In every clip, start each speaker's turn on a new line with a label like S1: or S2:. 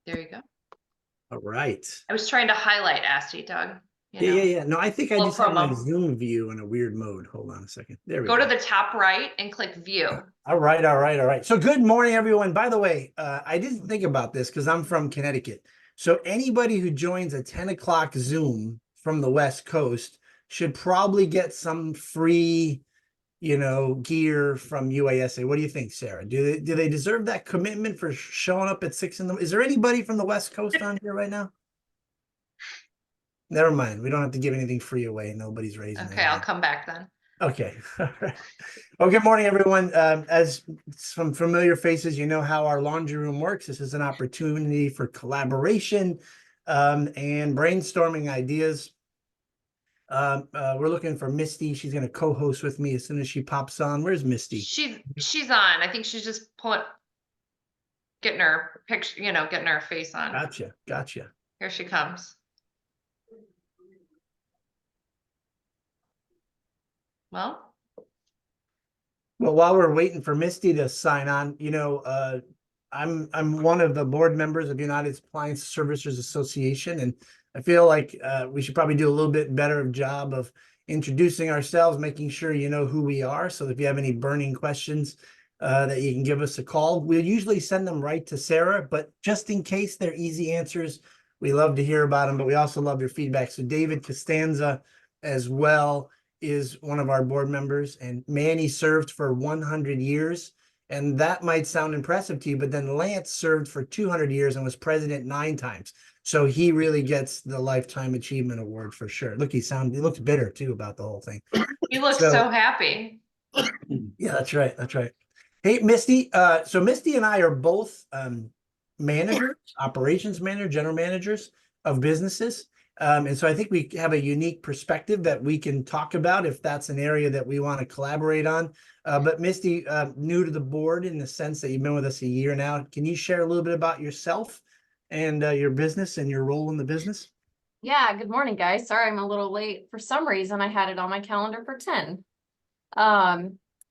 S1: There you go.
S2: All right.
S1: I was trying to highlight Asti, Doug.
S2: Yeah. No, I think I just have my
S1: promo.
S2: Zoom view in a weird mode. Hold on a second. There we go.
S1: Go to the top right and click view.
S2: All right. So good morning, everyone. By the way, I didn't think about this because I'm from Connecticut. So anybody who joins a 10 o'clock Zoom from the West Coast should probably get some free, gear from UASA. What do you think, Sarah? Do they deserve that commitment for showing up at 6 in the? Is there anybody from the West Coast on here right now? Never mind. We don't have to give anything free away. Nobody's raising
S1: Okay,
S2: their
S1: I'll
S2: hand.
S1: come back then.
S2: Okay. All right. Well, good morning, everyone. As some familiar faces, you know how our laundry room works. This is an opportunity for collaboration and brainstorming ideas. We're looking for Misty. She's going to co-host with me as soon as she pops on. Where's Misty?
S1: She's on. I think she's just getting her picture, getting her face on.
S2: Gotcha.
S1: Here she comes. Well,
S2: while we're waiting for Misty to sign on, I'm one of the board members of United Appliance Servicers Association, and I feel like we should probably do a little bit better job of introducing ourselves, making sure you know who we are. So if you have any burning questions, that you can give us a call. We'll usually send them right to Sarah, but just in case they're easy answers, we love to hear about them, but we also love your feedback. So David Costanza as well is one of our board members, and Manny served for 100 years. And that might sound impressive to you, but then Lance served for 200 years and was president 9 times. So he really gets the Lifetime Achievement Award for sure. Look, he looks bitter too about the whole thing.
S1: he looks so happy.
S2: Yeah, that's right. Hey, Misty. So Misty and I are both managers, operations manager, general managers of businesses. And so I think we have a unique perspective that we can talk about if that's an area that we want to collaborate on. But Misty, new to the board in the sense that you've been with us a year now. Can you share a little bit about yourself and your business and your role in the business?
S3: Yeah, good morning, guys. Sorry, I'm a little late. For some reason, I had it on my calendar for 10.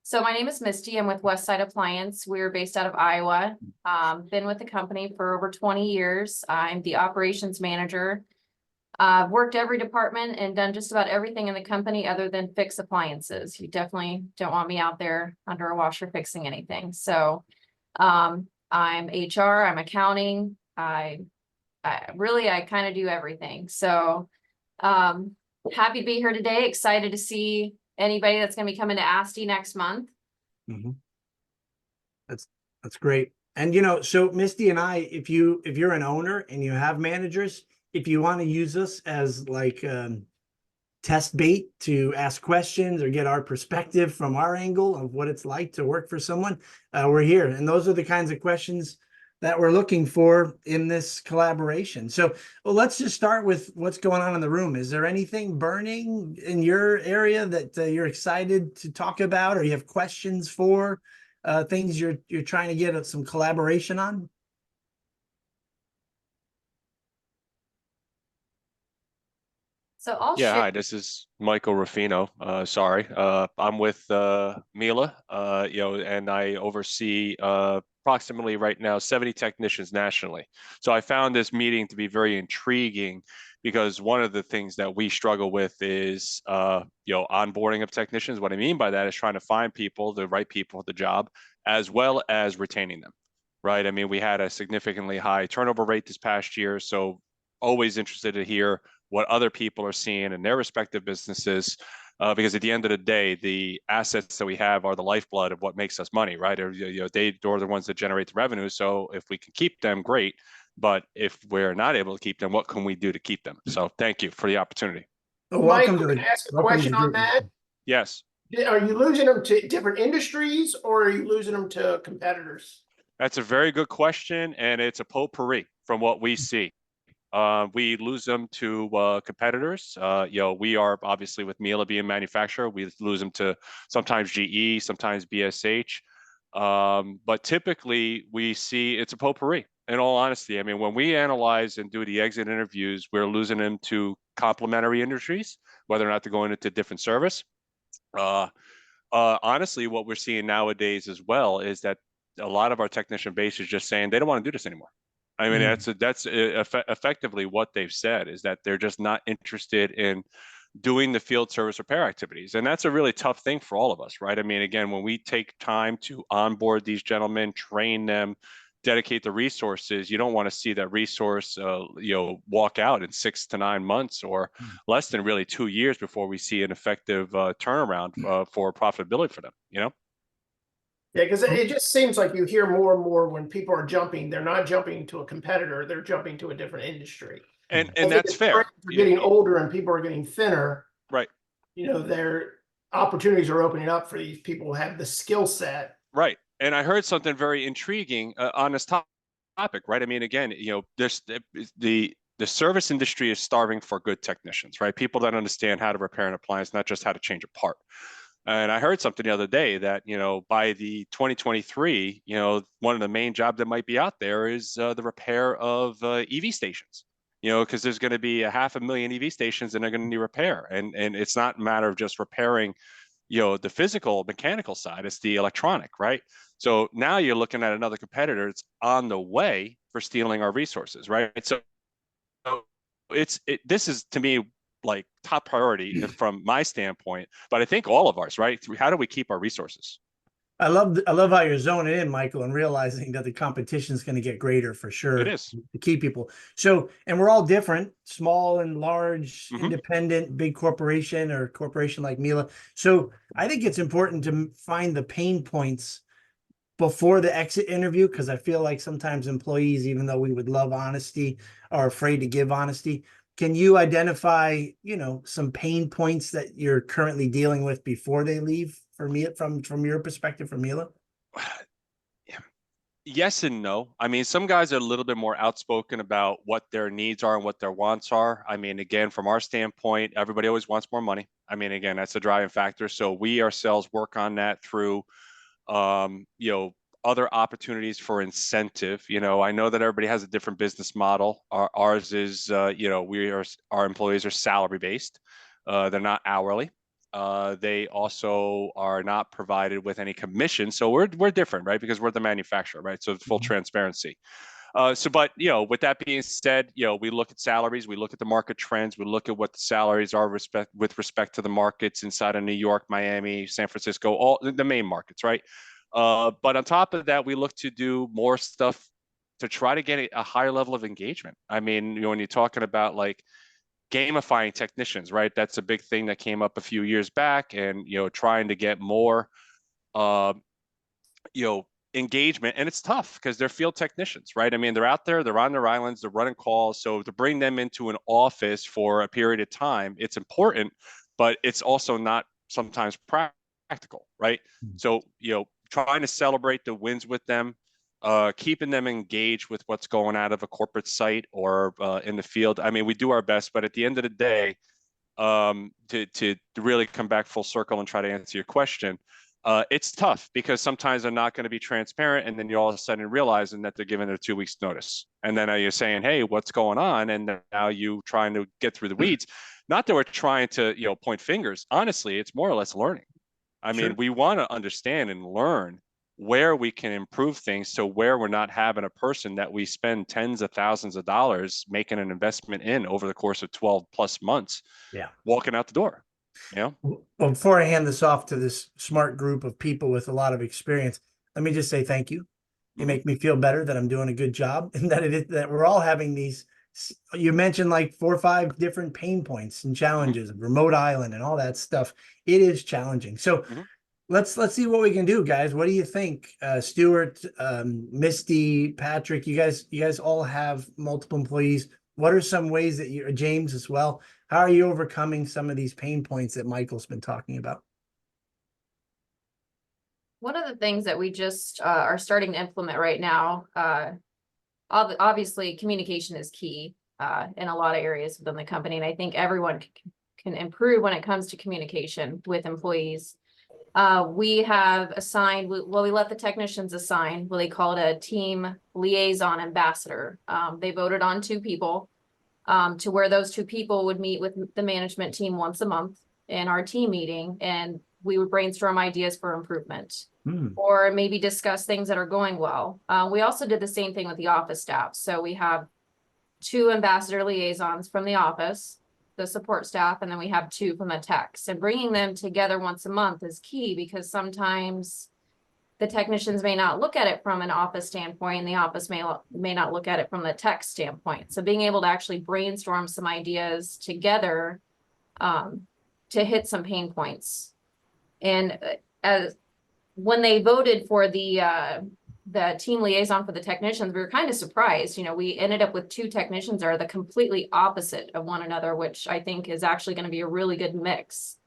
S3: So my name is Misty. I'm with Westside Appliance. We're based out of Iowa. Been with the company for over 20 years. I'm the operations manager. I've worked every department and done just about everything in the company other than fix appliances. You definitely don't want me out there under a washer fixing anything. So I'm HR, I'm accounting. I kind of do everything. So happy to be here today. Excited to see anybody that's going to be coming to ASTI next month.
S2: Mm-hmm. That's great. And so Misty and I, if you're an owner and you have managers, if you want to use us as like test bait to ask questions or get our perspective from our angle of what it's like to work for someone, we're here. And those are the kinds of questions that we're looking for in this collaboration. So let's just start with what's going on in the room. Is there anything burning in your area that you're excited to talk about, or you have questions for, things you're trying to get some collaboration on?
S3: So I'll
S4: Yeah,
S3: share.
S4: hi, this is Michael Ruffino. Sorry, I'm with Mila, and I oversee approximately right now 70 technicians nationally. So I found this meeting to be very intriguing because one of the things that we struggle with is onboarding of technicians. What I mean by that is trying to find people, the right people for the job, as well as retaining them. Right? I mean, we had a significantly high turnover rate this past year, so always interested to hear what other people are seeing in their respective businesses, because at the end of the day, the assets that we have are the lifeblood of what makes us money, right? Or they're the ones that generate the revenue. So if we can keep them, great. But if we're not able to keep them, what can we do to keep them? So thank you for the opportunity.
S2: Welcome
S5: Michael,
S2: to
S5: can I ask a question on that?
S4: Yes.
S5: Are you losing them to different industries, or are you losing them to competitors?
S4: That's a very good question, and it's a potpourri from what we see. We lose them to competitors. We are obviously with Mila being manufacturer, we lose them to sometimes GE, sometimes BSH. But typically we see it's a potpourri. In all honesty, I mean, when we analyze and do the exit interviews, we're losing them to complementary industries, whether or not they're going into different service. Honestly, what we're seeing nowadays as well is that a lot of our technician base is just saying they don't want to do this anymore. I mean,
S2: Mm.
S4: that's effectively what they've said, is that they're just not interested in doing the field service repair activities. And that's a really tough thing for all of us, right? I mean, again, when we take time to onboard these gentlemen, train them, dedicate the resources, you don't want to see that resource, walk out in 6 to 9 months or less than really 2 years before we see an effective turnaround for profitability for them, you know?
S5: Yeah, because it just seems like you hear more and more when people are jumping, they're not jumping to a competitor, they're jumping to a different industry.
S4: And
S5: I think
S4: that's
S5: as trends
S4: fair.
S5: are getting older and people are getting thinner,
S4: Right.
S5: their opportunities are opening up for these people who have the skill set.
S4: Right. And I heard something very intriguing on this topic, right? I mean, again, there's the service industry is starving for good technicians, right? People that understand how to repair an appliance, not just how to change a part. And I heard something the other day that, by the 2023, one of the main jobs that might be out there is the repair of EV stations, because there's going to be 500,000 EV stations and they're going to need repair. And it's not a matter of just repairing, the physical mechanical side, it's the electronic, right? So now you're looking at another competitor that's on the way for stealing our resources, right? So this is, to me, like top priority from my standpoint, but I think all of ours, right? How do we keep our resources?
S2: I love how you're zoning in, Michael, and realizing that the competition is going to get greater for sure.
S4: It is.
S2: To keep people. So, and we're all different, small and large,
S4: Mhm.
S2: independent, big corporation or corporation like Mila. So I think it's important to find the pain points before the exit interview, because I feel like sometimes employees, even though we would love honesty, are afraid to give honesty. Can you identify, some pain points that you're currently dealing with before they leave for me from your perspective, from Mila?
S4: Yes and no. I mean, some guys are a little bit more outspoken about what their needs are and what their wants are. I mean, again, from our standpoint, everybody always wants more money. I mean, again, that's a driving factor. So we ourselves work on that through, other opportunities for incentive. I know that everybody has a different business model. Ours is, our employees are salary based. They're not hourly. They also are not provided with any commission. So we're different, right? Because we're the manufacturer, right? So full transparency. But with that being said, we look at salaries, we look at the market trends, we look at what the salaries are with respect to the markets inside of New York, Miami, San Francisco, all the main markets, right? But on top of that, we look to do more stuff to try to get a higher level of engagement. I mean, when you're talking about like gamifying technicians, right? That's a big thing that came up a few years back, and trying to get more, engagement. And it's tough because they're field technicians, right? I mean, they're out there, they're on their islands, they're running calls. So to bring them into an office for a period of time, it's important, but it's also not sometimes practical, right? So trying to celebrate the wins with them, keeping them engaged with what's going out of a corporate site or in the field. I mean, we do our best, but at the end of the day, to really come back full circle and try to answer your question, it's tough because sometimes they're not going to be transparent, and then you're all of a sudden realizing that they're giving their 2 weeks notice, and then you're saying, "Hey, what's going on?" And now you trying to get through the weeds. Not that we're trying to point fingers. Honestly, it's more or less learning. I mean, we want to understand and learn where we can improve things, so where we're not having a person that we spend tens of thousands of dollars making an investment in over the course of 12 plus months, walking out the door.
S2: Well, before I hand this off to this smart group of people with a lot of experience, let me just say thank you. You make me feel better that I'm doing a good job, and that we're all having these. You mentioned like 4 or 5 different pain points and challenges, remote island and all that stuff. It is challenging. So let's see what we can do, guys. What do you think? Stuart, Misty, Patrick, you guys all have multiple employees. What are some ways that you, James as well, how are you overcoming some of these pain points that Michael's been talking about?
S3: One of the things that we just are starting to implement right now, obviously communication is key in a lot of areas within the company. And I think everyone can improve when it comes to communication with employees. We have assigned, we let the technicians assign, they call it a team liaison ambassador. They voted on 2 people to where those 2 people would meet with the management team once a month in our team meeting, and we would brainstorm ideas for improvement.
S2: Hmm.
S3: or maybe discuss things that are going well. We also did the same thing with the office staff. So we have 2 ambassador liaisons from the office, the support staff, and then we have 2 from the techs. And bringing them together once a month is key because sometimes the technicians may not look at it from an office standpoint, and the office may not look at it from the tech standpoint. So being able to actually brainstorm some ideas together to hit some pain points. And as when they voted for the team liaison for the technicians, we were kind of surprised. You know, we ended up with 2 technicians that are the completely opposite of one another, which I think is actually going to be a really good mix.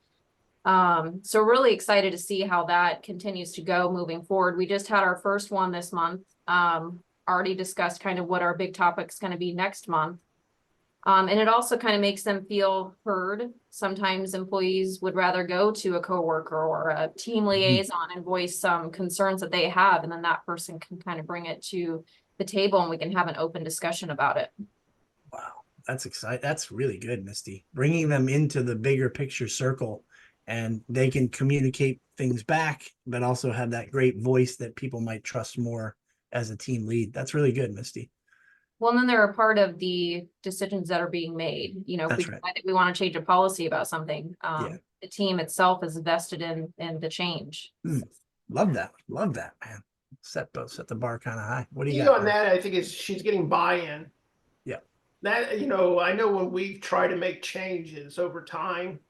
S3: So really excited to see how that continues to go moving forward. We just had our first one this month. Already discussed kind of what our big topic's going to be next month. And it also kind of makes them feel heard. Sometimes employees would rather go to a coworker or a team liaison and voice some concerns that they have, and then that person can kind of bring it to the table and we can have an open discussion about it.
S2: Wow, that's exciting. That's really good, Misty. Bringing them into the bigger picture circle, and they can communicate things back, but also have that great voice that people might trust more as a team lead. That's really good, Misty.
S3: Well, and then they're a part of the decisions that are being made. You know, if
S2: That's
S3: we
S2: right.
S3: decide that we want to change a policy about something,
S2: Yeah.
S3: the team itself is vested in the change.
S2: Love that. Love that, man. Set the bar kind of high. What do you
S5: Key
S2: got?
S5: on
S2: Mark?
S5: that, I think, is she's getting buy-in.
S2: Yeah.
S5: That, you know, I know when we try to make changes over time,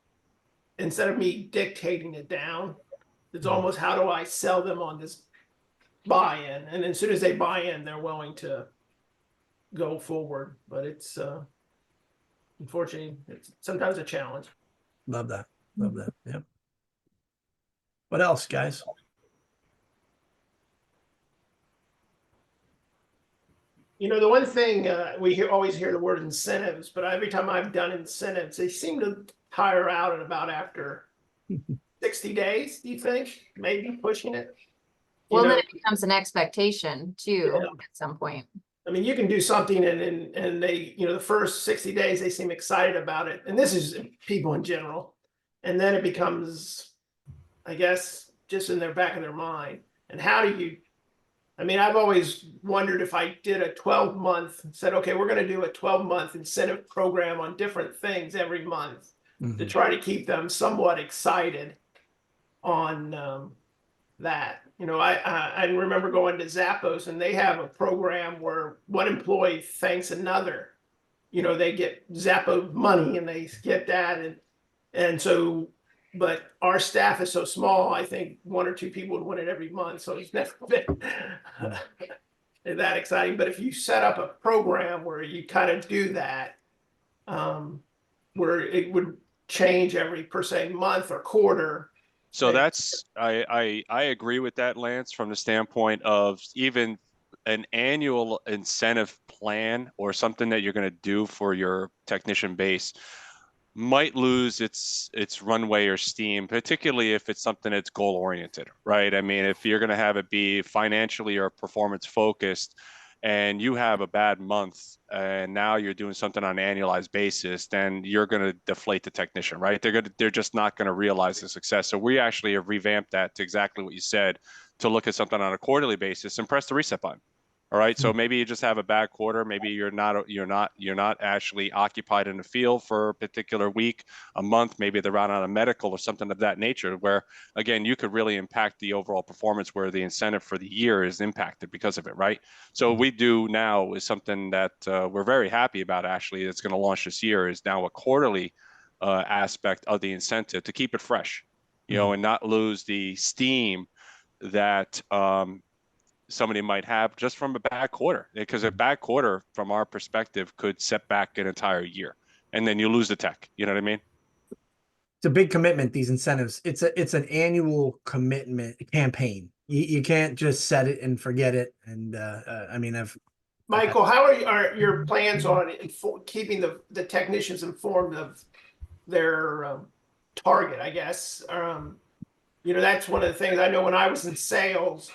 S5: instead of me dictating it down, it's almost how do I sell them on this buy-in? And as soon as they buy in, they're willing to go forward. But it's unfortunately, it's sometimes a challenge.
S2: Love that. Love that. Yep. What else, guys?
S5: You know, the one thing always hear the word incentives, but every time I've done incentives, they seem to tire out at about after 60 days. Do you think maybe pushing it?
S3: Well,
S5: You
S3: then
S5: know,
S3: it becomes an expectation too
S5: Yeah.
S3: at some point.
S5: I mean, you can do something and they, you know, the first 60 days they seem excited about it, and this is people in general, and then it becomes, I guess, just in their back of their mind. And how do you? I mean, I've always wondered if I did a 12-month, said, okay, we're going to do a 12-month incentive program on different things every month to try to keep them somewhat excited on that. You know, I remember going to Zappos, and they have a program where one employee thanks another. You know, they get Zappo money and they get that. And so, but our staff is so small, I think 1 or 2 people would win it every month. So it's never been that exciting. But if you set up a program where you kind of do that, where it would change every per se month or quarter.
S4: So that's, I agree with that, Lance, from the standpoint of even an annual incentive plan or something that you're going to do for your technician base might lose its runway or steam, particularly if it's something that's goal oriented, right? I mean, if you're going to have it be financially or performance focused, and you have a bad month and now you're doing something on an annualized basis, then you're going to deflate the technician, right? They're just not going to realize the success. So we actually have revamped that to exactly what you said, to look at something on a quarterly basis and press the reset button. All right. So maybe you just have a bad quarter. Maybe you're not actually occupied in the field for a particular week, a month. Maybe they're out on a medical or something of that nature, where again, you could really impact the overall performance, where the incentive for the year is impacted because of it. Right. So what we do now is something that we're very happy about. Actually, it's going to launch this year, is now a quarterly aspect of the incentive to keep it fresh, you know, and not lose the steam that somebody might have just from a bad quarter, because a bad quarter from our perspective could set back an entire year, and then you lose the tech. You know what I mean?
S2: It's a big commitment, these incentives. It's an annual commitment campaign. You can't just set it and forget it. And I mean,
S5: Michael, how are your plans on keeping the technicians informed of their target, I guess? You know, that's one of the things I know when I was in sales.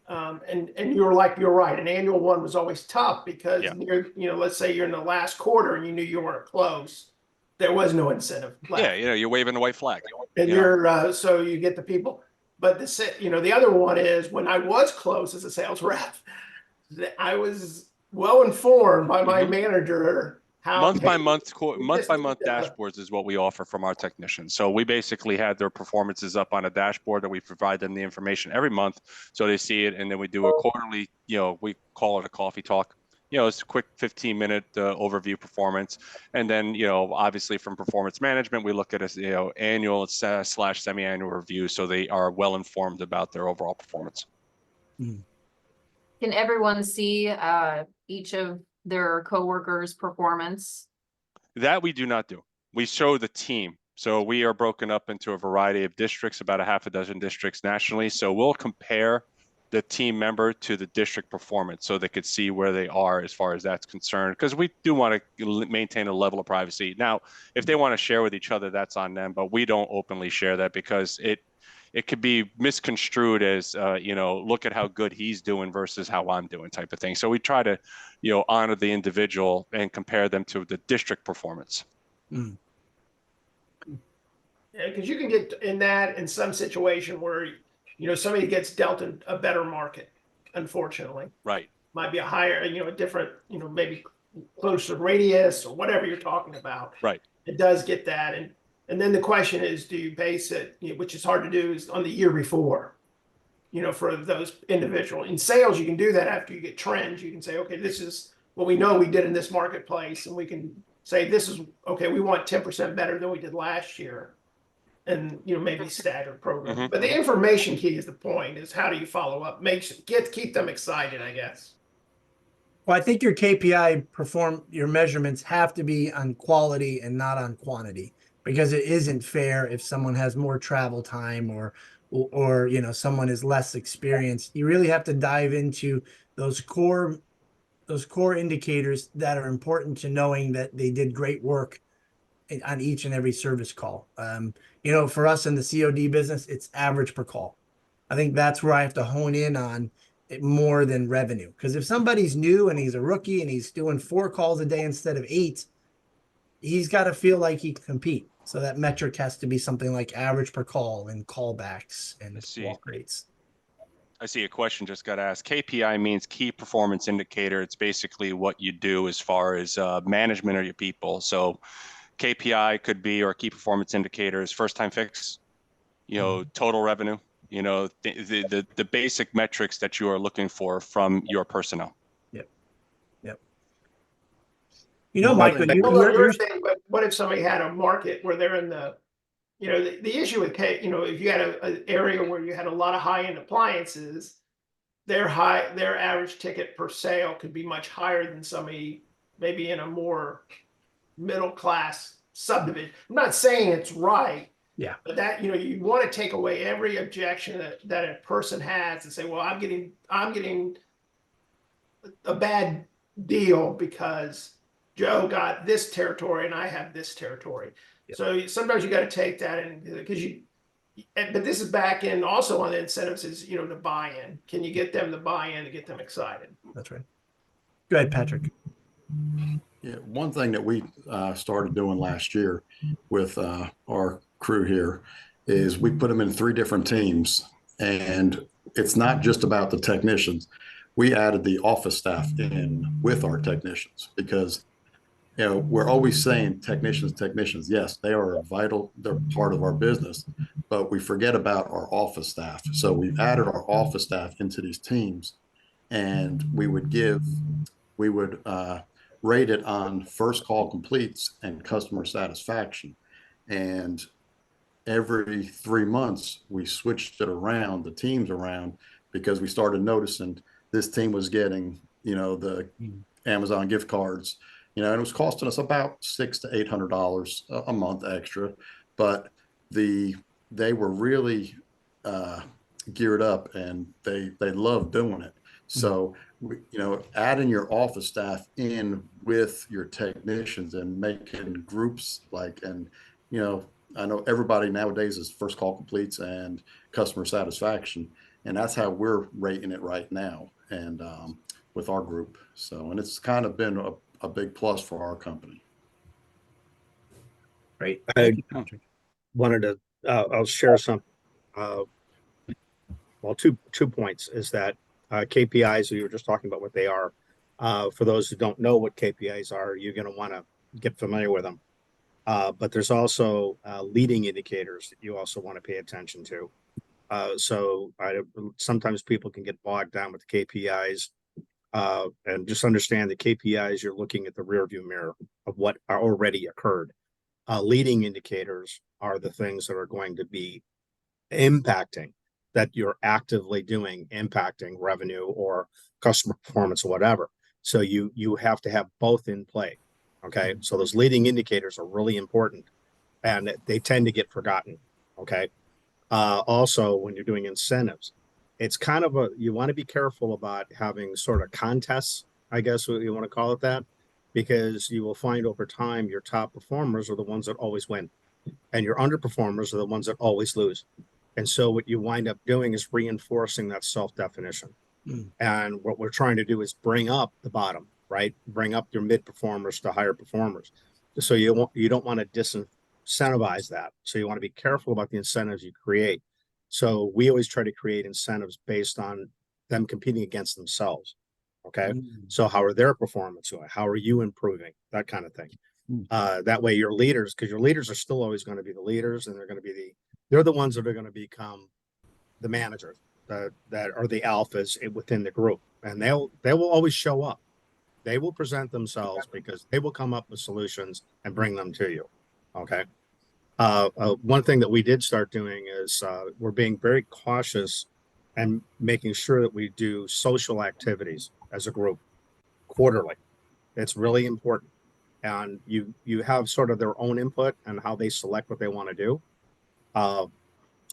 S5: And you're right. An annual one was always tough because let's say you're in the last quarter and you knew you weren't close. There was no incentive left.
S4: Yeah, you know, you're waving the white flag.
S5: And you're so you get the people. But the other one is when I was close as a sales rep, I was well informed by my manager how
S4: Month by month
S5: uh,
S4: dashboards is what we offer from our technicians. So we basically had their performances up on a dashboard that we provide them the information every month so they see it, and then we do a quarterly, we call it a coffee talk. It's a quick 15-minute overview performance. And then, obviously from performance management, we look at a, annual / semi-annual review. So they are well informed about their overall performance.
S3: Can everyone see each of their coworkers' performance?
S4: That we do not do. We show the team. So we are broken up into a variety of districts, about a half a dozen districts nationally. So we'll compare the team member to the district performance so they could see where they are as far as that's concerned, because we do want to maintain a level of privacy. Now, if they want to share with each other, that's on them, but we don't openly share that because it could be misconstrued as, look at how good he's doing versus how I'm doing type of thing. So we try to, honor the individual and compare them to the district performance.
S2: Mm.
S5: Yeah, because you can get in that in some situation where, somebody gets dealt a better market, unfortunately.
S4: Right.
S5: Might be a higher, a different, maybe closer radius or whatever you're talking about.
S4: Right.
S5: It does get that. And then the question is, do you base it, which is hard to do, is on the year before, for those individual. In sales, you can do that after you get trends. You can say, okay, this is what we know we did in this marketplace. And we can say, this is, okay, we want 10% better than we did last year. And, maybe staggered program. But the information key is the point, is how do you follow up? Keep them excited, I guess.
S2: Well, I think your KPI your measurements have to be on quality and not on quantity, because it isn't fair if someone has more travel time or someone is less experienced. You really have to dive into those core indicators that are important to knowing that they did great work on each and every service call. For us in the COD business, it's average per call. I think that's where I have to hone in on it more than revenue. Because if somebody's new and he's a rookie and he's doing 4 calls a day instead of 8, he's got to feel like he can compete. So that metric has to be something like average per call and callbacks and walk rates.
S4: I see a question just got asked. KPI means key performance indicator. It's basically what you do as far as management of your people. So KPI could be, or key performance indicators, first time fix, total revenue, the basic metrics that you are looking for from your personnel.
S2: Yep.
S5: But
S2: Michael,
S5: what if somebody had a market where they're in the, the issue with if you had an area where you had a lot of high-end appliances, their average ticket per sale could be much higher than somebody maybe in a more middle class subdivision. I'm not saying it's right.
S2: Yeah.
S5: But that, you want to take away every objection that a person has and say, well, I'm getting a bad deal because Joe got this territory and I have this territory. Yep. So sometimes you got to take that in, because but this is back in also on the incentives is, the buy-in. Can you get them to buy in to get them excited?
S2: That's right. Go ahead, Patrick.
S6: Yeah, one thing that we started doing last year with our crew here is we put them in 3 different teams, and it's not just about the technicians. We added the office staff in with our technicians because, we're always saying technicians. Yes, they are they're part of our business, but we forget about our office staff. So we've added our office staff into these teams, and we would rate it on first call completes and customer satisfaction. And every 3 months, we switched the teams around, because we started noticing this team was getting, the Amazon gift cards, and it was costing us about $600 to $800 a month extra, but they were really geared up and they loved doing it. So, adding your office staff in with your technicians and making groups I know everybody nowadays is first call completes and customer satisfaction, and that's how we're rating it right now, and with our group. So, and it's kind of been a big plus for our company.
S2: Great.
S7: I wanted to, I'll share something. well, two points is that KPIs, we were just talking about what they are. For those who don't know what KPIs are, you're going to want to get familiar with them. But there's also leading indicators that you also want to pay attention to. Sometimes people can get bogged down with the KPIs, and just understand the KPIs, you're looking at the rear view mirror of what already occurred. Leading indicators are the things that are going to be impacting, that you're actively doing, impacting revenue or customer performance or whatever. So you have to have both in play. Okay. So those leading indicators are really important, and they tend to get forgotten. Okay. Also, when you're doing incentives, it's kind of you want to be careful about having sort of contests, I guess what you want to call it that, because you will find over time your top performers are the ones that always win, and your underperformers are the ones that always lose. And so what you wind up doing is reinforcing that self-definition. And what we're trying to do is bring up the bottom, right? Bring up your mid performers to higher performers. So you don't want to disincentivize that. So you want to be careful about the incentives you create. So we always try to create incentives based on them competing against themselves. Okay. So how are their performance going? How are you improving? That kind of thing. That way your leaders, because your leaders are still always going to be the leaders, and they're going to be they're the ones that are going to become the managers that are the alphas within the group, and they will always show up. They will present themselves because they will come up with solutions and bring them to you. Okay. One thing that we did start doing is we're being very cautious and making sure that we do social activities as a group quarterly. It's really important. And you have sort of their own input and how they select what they want to do.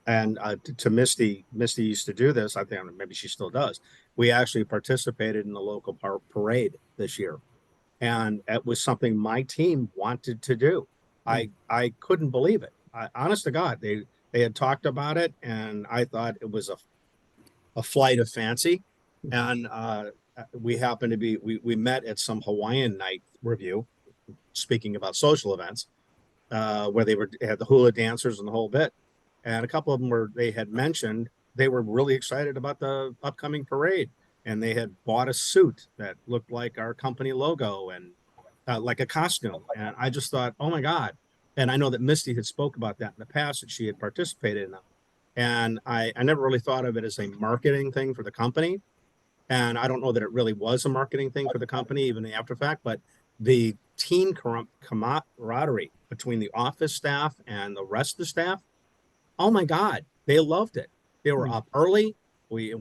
S7: To Misty used to do this. I think maybe she still does. We actually participated in the local parade this year, and it was something my team wanted to do. I couldn't believe it. Honest to God, they had talked about it, and I thought it was a flight of fancy. And we happened to be we met at some Hawaiian night review, speaking about social events, where they had the hula dancers and the whole bit. And a couple of them they had mentioned they were really excited about the upcoming parade, and they had bought a suit that looked like our company logo and like a costume. And I just thought, oh my God. And I know that Misty had spoke about that in the past, that she had participated in them. And I never really thought of it as a marketing thing for the company. And I don't know that it really was a marketing thing for the company, even after fact, but the team camaraderie between the office staff and the rest of the staff, oh my God, they loved it. They were up early. We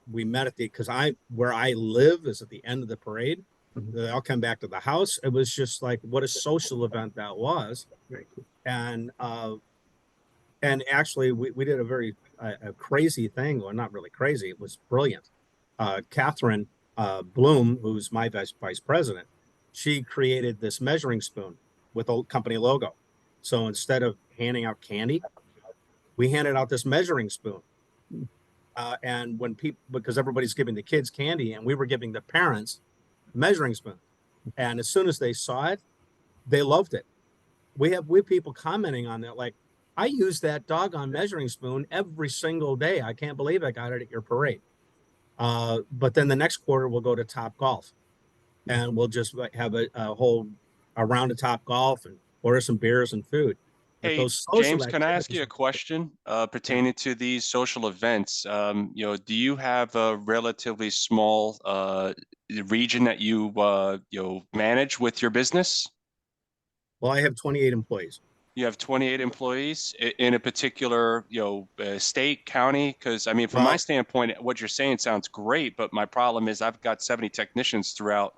S7: met at because where I live is at the end of the parade. They all come back to the house. It was just like, what a social event that was. And actually we did a very crazy thing. Well, not really crazy. It was brilliant. Catherine Bloom, who's my vice president, she created this measuring spoon with a company logo. So instead of handing out candy, we handed out this measuring spoon. And when because everybody's giving the kids candy, and we were giving the parents measuring spoon. And as soon as they saw it, they loved it. We have people commenting on that, like, I use that doggone measuring spoon every single day. I can't believe I got it at your parade. But then the next quarter we'll go to Top Golf, and we'll just have a round of Top Golf and order some beers and food.
S4: Hey, James, can I ask you a question pertaining to these social events? Do you have a relatively small region that you manage with your business?
S7: Well, I have 28 employees.
S4: You have 28 employees in a particular, state, county? Because I mean, from my standpoint, what you're saying sounds great, but my problem is I've got 70 technicians throughout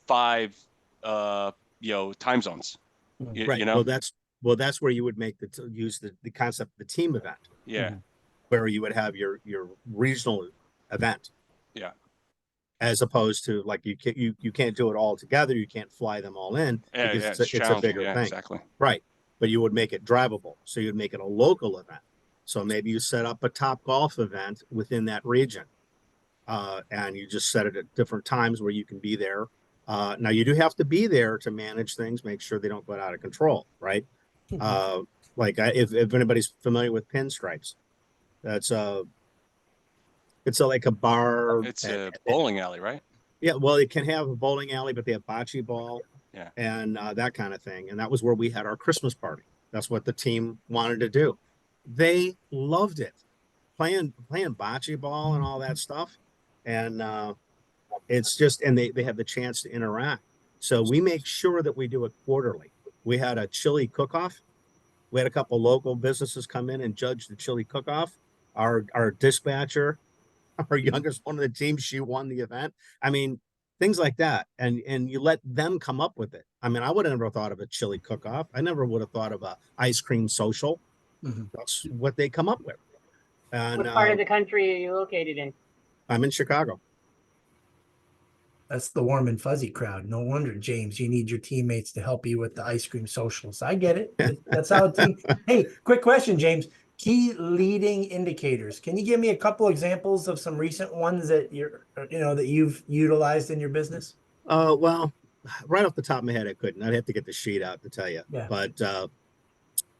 S4: 5, time zones.
S7: Right. Well, that's where you would use the concept of the team event.
S4: Yeah.
S7: Where you would have your regional event.
S4: Yeah.
S7: As opposed to, like, you can't do it all together. You can't fly them all in because it's a bigger thing.
S4: Exactly.
S7: Right. But you would make it drivable. So you'd make it a local event. So maybe you set up a Top Golf event within that region. And you just set it at different times where you can be there. Now you do have to be there to manage things, make sure they don't go out of control. Right. If anybody's familiar with pinstripes, that's It's like a bar.
S4: It's a bowling alley, right?
S7: Yeah, well, it can have a bowling alley, but they have bocce ball.
S4: Yeah.
S7: And that kind of thing. And that was where we had our Christmas party. That's what the team wanted to do. They loved it, playing bocce ball and all that stuff. And it's just, and they have the chance to interact. So we make sure that we do it quarterly. We had a chili cook-off. We had a couple local businesses come in and judge the chili cook-off. Our dispatcher, our youngest one of the team, she won the event. I mean, things like that. And you let them come up with it. I mean, I would have never thought of a chili cook-off. I never would have thought of a ice cream social.
S2: Mhm.
S7: That's what they come up with. And
S8: What part of the country are you located in?
S7: I'm in Chicago.
S2: That's the warm and fuzzy crowd. No wonder, James, you need your teammates to help you with the ice cream socials. I get it. That's how a team. Hey, quick question, James. Key leading indicators. Can you give me a couple examples of some recent ones that that you've utilized in your business?
S7: Well, right off the top of my head, I couldn't. I'd have to get the sheet out to tell you.
S2: Yeah.
S7: But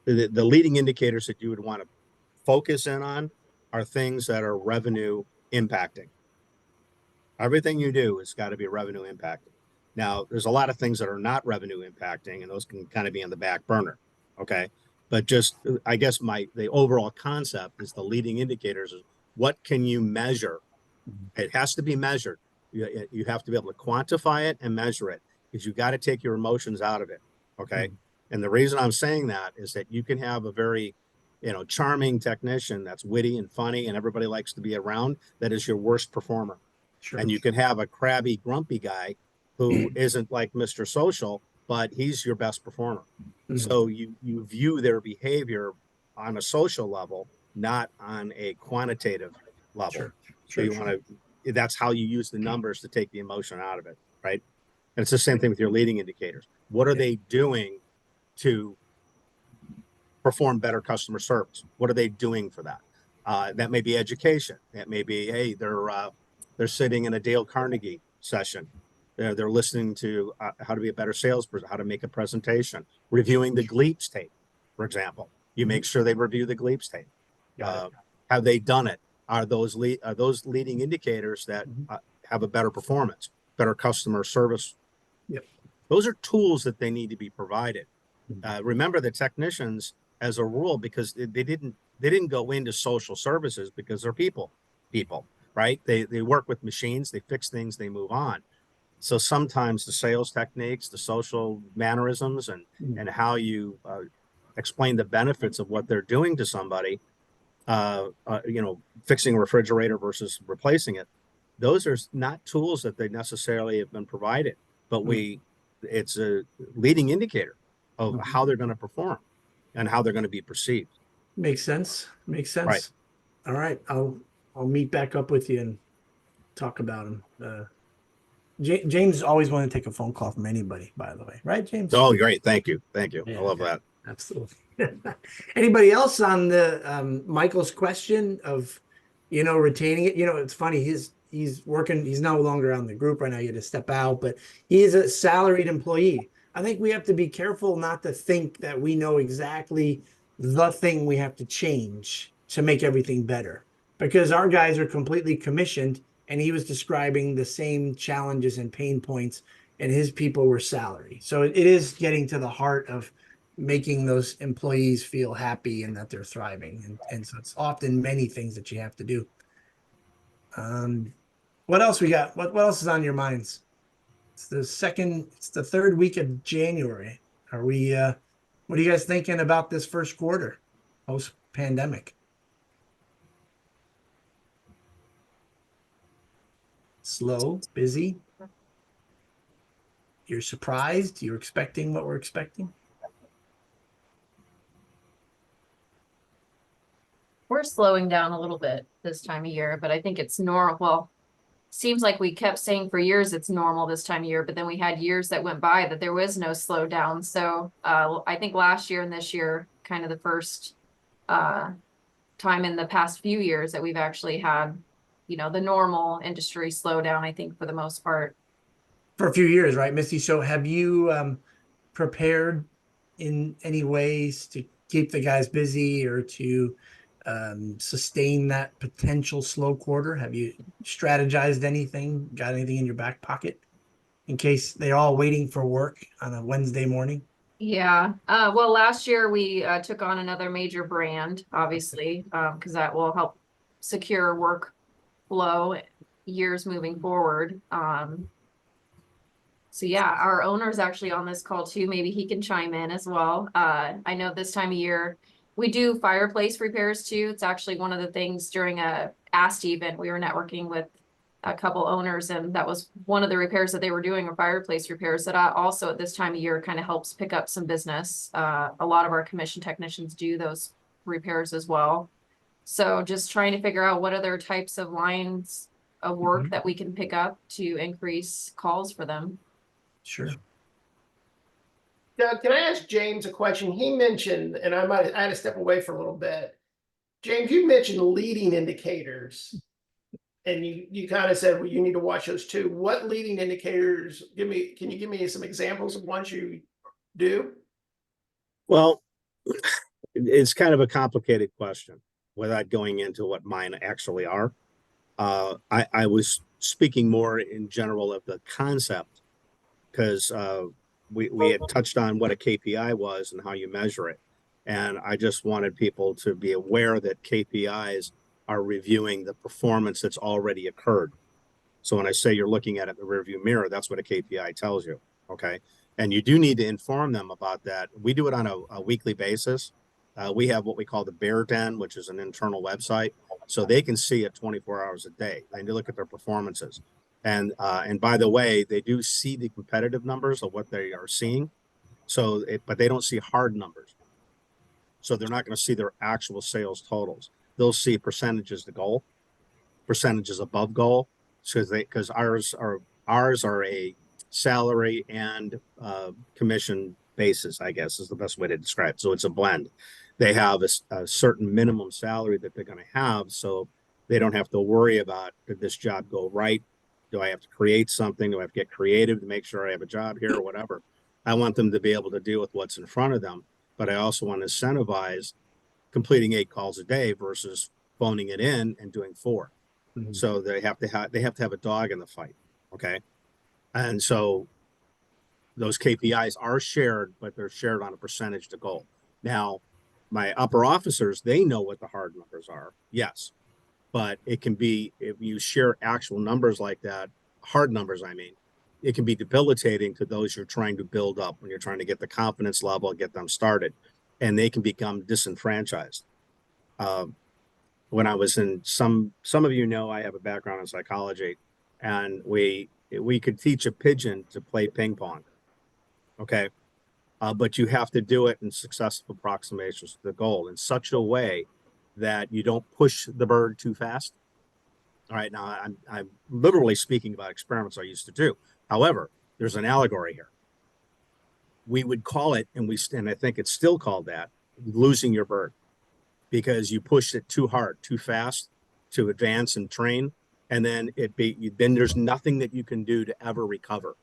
S7: the leading indicators that you would want to focus in on are things that are revenue impacting. Everything you do has got to be revenue impacting. Now, there's a lot of things that are not revenue impacting, and those can kind of be on the back burner. Okay. But just, I guess the overall concept is the leading indicators is what can you measure? It has to be measured. You have to be able to quantify it and measure it, because you got to take your emotions out of it. Okay. And the reason I'm saying that is that you can have a very, charming technician that's witty and funny and everybody likes to be around. That is your worst performer.
S2: Sure.
S7: And you can have a crabby, grumpy guy who isn't like Mr. Social, but he's your best performer.
S2: Mhm.
S7: So you view their behavior on a social level, not on a quantitative level.
S2: Sure.
S7: So you want to, that's how you use the numbers to take the emotion out of it, right? And it's the same thing with your leading indicators. What are they doing to perform better customer service? What are they doing for that? That may be education. That may be, hey, they're sitting in a Dale Carnegie session. They're listening to how to be a better salesperson, how to make a presentation, reviewing the GLEAPS tape, for example. You make sure they review the GLEAPS tape. Have they done it? Are those leading indicators that have a better performance, better customer service?
S2: Yep.
S7: Those are tools that they need to be provided. Remember, the technicians, as a rule, because they didn't go into social services because they're people, right? They work with machines, they fix things, they move on. So sometimes the sales techniques, the social mannerisms, and how you explain the benefits of what they're doing to somebody, fixing a refrigerator versus replacing it, those are not tools that they necessarily have been provided, but it's a leading indicator of how they're going to perform and how they're going to be perceived.
S2: Makes sense. Makes sense.
S7: Right.
S2: All right. I'll meet back up with you and talk about them. James always want to take a phone call from anybody, by the way. Right, James?
S7: Oh, great. Thank you.
S2: Yeah,
S7: I love that.
S2: Absolutely. Anybody else on the Michael's question of, retaining it? It's funny. He's working. He's no longer on the group right now. He had to step out, but he is a salaried employee. I think we have to be careful not to think that we know exactly the thing we have to change to make everything better, because our guys are completely commissioned, and he was describing the same challenges and pain points, and his people were salary. So it is getting to the heart of making those employees feel happy and that they're thriving. And so it's often many things that you have to do. What else we got? What else is on your minds? It's the third week of January. What are you guys thinking about this first quarter post pandemic? Slow, busy. You're surprised? You're expecting what we're expecting?
S3: We're slowing down a little bit this time of year, but I think it's normal. Well, seems like we kept saying for years it's normal this time of year, but then we had years that went by that there was no slowdown. So I think last year and this year, kind of the first time in the past few years that we've actually had, the normal industry slowdown, I think, for the most part.
S2: For a few years, right, Misty? So have you prepared in any ways to keep the guys busy or to sustain that potential slow quarter? Have you strategized anything? Got anything in your back pocket in case they're all waiting for work on a Wednesday morning?
S3: Yeah, well, last year we took on another major brand, obviously, because that will help secure workflow years moving forward. So yeah, our owner's actually on this call too. Maybe he can chime in as well. I know this time of year we do fireplace repairs too. It's actually one of the things during a AST event. We were networking with a couple owners, and that was one of the repairs that they were doing, are fireplace repairs. That also at this time of year kind of helps pick up some business. A lot of our commission technicians do those repairs as well. So just trying to figure out what other types of lines of work that we can pick up to increase calls for them.
S2: Sure.
S5: Doug, can I ask James a question? He mentioned, and I had to step away for a little bit. James, you mentioned leading indicators. And you kind of said, well, you need to watch those too. What leading indicators, can you give me some examples of ones you do?
S7: Well, it's kind of a complicated question without going into what mine actually are. I was speaking more in general of the concept, because we had touched on what a KPI was and how you measure it. And I just wanted people to be aware that KPIs are reviewing the performance that's already occurred. So when I say you're looking at it in the rearview mirror, that's what a KPI tells you. Okay. And you do need to inform them about that. We do it on a weekly basis. We have what we call the Bear Den, which is an internal website. So they can see it 24 hours a day and you look at their performances. And by the way, they do see the competitive numbers of what they are seeing. So, but they don't see hard numbers. So they're not going to see their actual sales totals. They'll see percentages to goal, percentages above goal, because ours are a salary and commission basis, I guess is the best way to describe it. So it's a blend. They have a certain minimum salary that they're going to have, so they don't have to worry about, did this job go right? Do I have to create something? Do I have to get creative to make sure I have a job here or whatever? I want them to be able to deal with what's in front of them, but I also want to incentivize completing 8 calls a day versus phoning it in and doing 4.
S2: Mhm.
S7: So they have to have a dog in the fight. Okay. And so those KPIs are shared, but they're shared on a percentage to goal. Now, my upper officers, they know what the hard numbers are. Yes. But it can be, if you share actual numbers like that, hard numbers, I mean, it can be debilitating to those you're trying to build up when you're trying to get the confidence level, get them started, and they can become disenfranchised. When I was in some of you know, I have a background in psychology, and we could teach a pigeon to play ping pong. Okay. But you have to do it in successful approximations to the goal in such a way that you don't push the bird too fast. All right. Now I'm literally speaking about experiments I used to do. However, there's an allegory here. We would call it, and I think it's still called that, losing your bird, because you pushed it too hard, too fast to advance and train. And then then there's nothing that you can do to ever recover.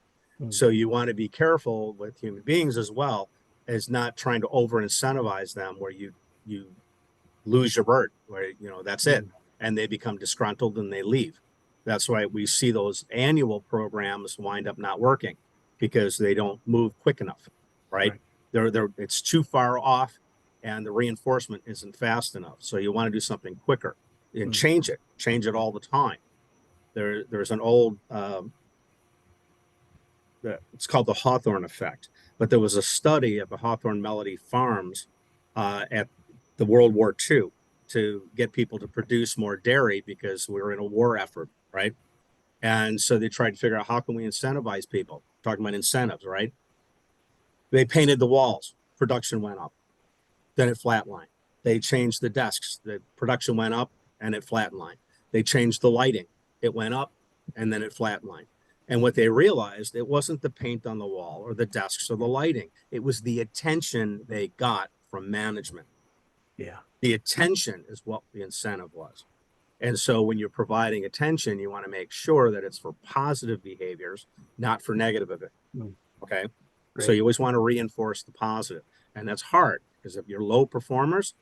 S7: So you want to be careful with human beings as well, as not trying to over incentivize them where you lose your bird, where, that's it. And they become disgruntled and they leave. That's why we see those annual programs wind up not working, because they don't move quick enough, right? It's too far off and the reinforcement isn't fast enough. So you want to do something quicker and change it all the time. There's an old, it's called the Hawthorne effect, but there was a study of the Hawthorne Melody Farms at the World War II to get people to produce more dairy because we were in a war effort, right? And so they tried to figure out, how can we incentivize people? Talking about incentives, right? They painted the walls, production went up, then it flatlined. They changed the desks, the production went up and it flatlined. They changed the lighting, it went up and then it flatlined. And what they realized, it wasn't the paint on the wall or the desks or the lighting. It was the attention they got from management.
S2: Yeah.
S7: The attention is what the incentive was. And so when you're providing attention, you want to make sure that it's for positive behaviors, not for negative of it. Okay.
S2: Great.
S7: So you always want to reinforce the positive. And that's hard, because if you're low performers,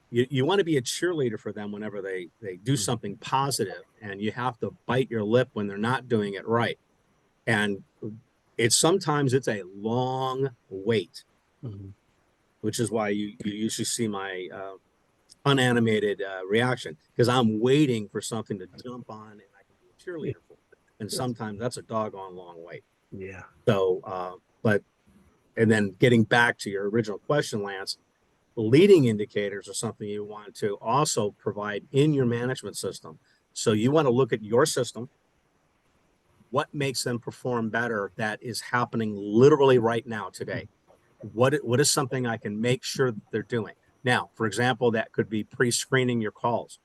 S7: you want to be a cheerleader for them whenever they do something positive, and you have to bite your lip when they're not doing it right. And sometimes it's a long wait,
S2: Mhm.
S7: which is why you usually see my unanimated reaction, because I'm waiting for something to jump on and I can be a cheerleader for. And sometimes that's a doggone long wait.
S2: Yeah.
S7: So, and then getting back to your original question, Lance, leading indicators are something you want to also provide in your management system. So you want to look at your system, what makes them perform better that is happening literally right now today. What is something I can make sure that they're doing? Now, for example, that could be pre-screening your calls.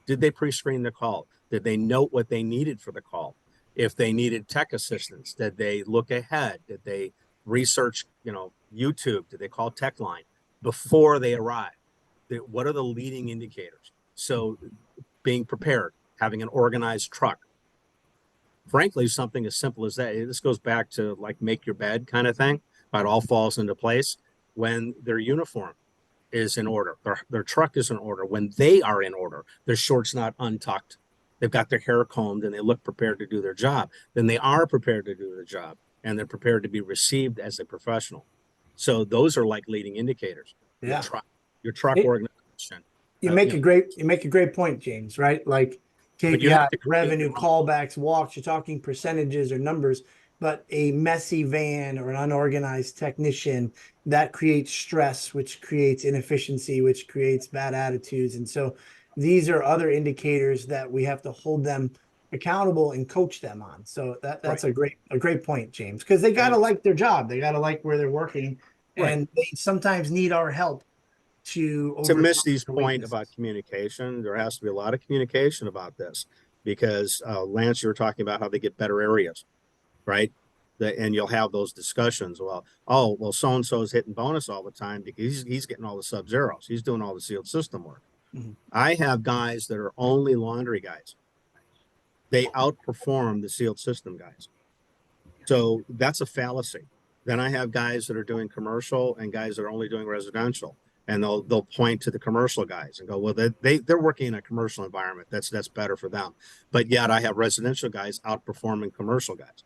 S7: Did they pre-screen the call? Did they note what they needed for the call? If they needed tech assistance, did they look ahead? Did they research, YouTube? Did they call tech line before they arrive? What are the leading indicators? So being prepared, having an organized truck. Frankly, something as simple as that. This goes back to like make your bed kind of thing. It all falls into place when their uniform is in order, their truck is in order, when they are in order, their shorts not untucked, they've got their hair combed, and they look prepared to do their job, then they are prepared to do the job, and they're prepared to be received as a professional. So those are like leading indicators.
S2: Yeah.
S7: Your truck
S2: It-
S7: organization.
S2: You make a great point, James, right? Like
S7: But you have
S2: KPI,
S7: to
S2: revenue, callbacks, walks, you're talking percentages or numbers, but a messy van or an unorganized technician that creates stress, which creates inefficiency, which creates bad attitudes. And so these are other indicators that we have to hold them accountable and coach them on. So that's a great point, James, because they got to like their job. They got to like where they're working, and they sometimes need our help to
S7: Misty's
S2: their
S7: point
S2: weaknesses.
S7: about communication, there has to be a lot of communication about this, because Lance, you were talking about how they get better areas, right? And you'll have those discussions. Well, so and so is hitting bonus all the time because he's getting all the sub-zeros. He's doing all the sealed system work.
S2: Mhm.
S7: I have guys that are only laundry guys. They outperform the sealed system guys. So that's a fallacy. Then I have guys that are doing commercial and guys that are only doing residential, and they'll point to the commercial guys and go, well, they're working in a commercial environment. That's better for them. But yet I have residential guys outperforming commercial guys.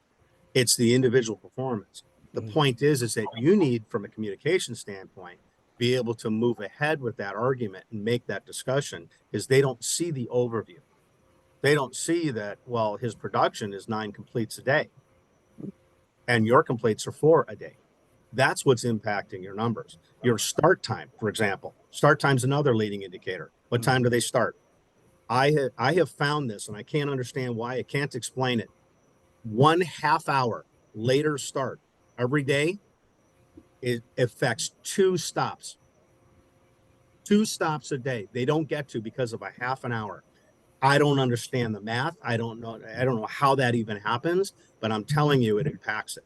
S7: It's the individual performance. The point is that you need, from a communication standpoint, be able to move ahead with that argument and make that discussion, because they don't see the overview. They don't see that, well, his production is 9 completes a day and your completes are 4 a day. That's what's impacting your numbers. Your start time, for example, start time's another leading indicator. What time do they start? I have found this, and I can't understand why. I can't explain it. 1/2 hour later start every day, it affects 2 stops. 2 stops a day they don't get to because of a half an hour. I don't understand the math. I don't know how that even happens, but I'm telling you, it impacts it.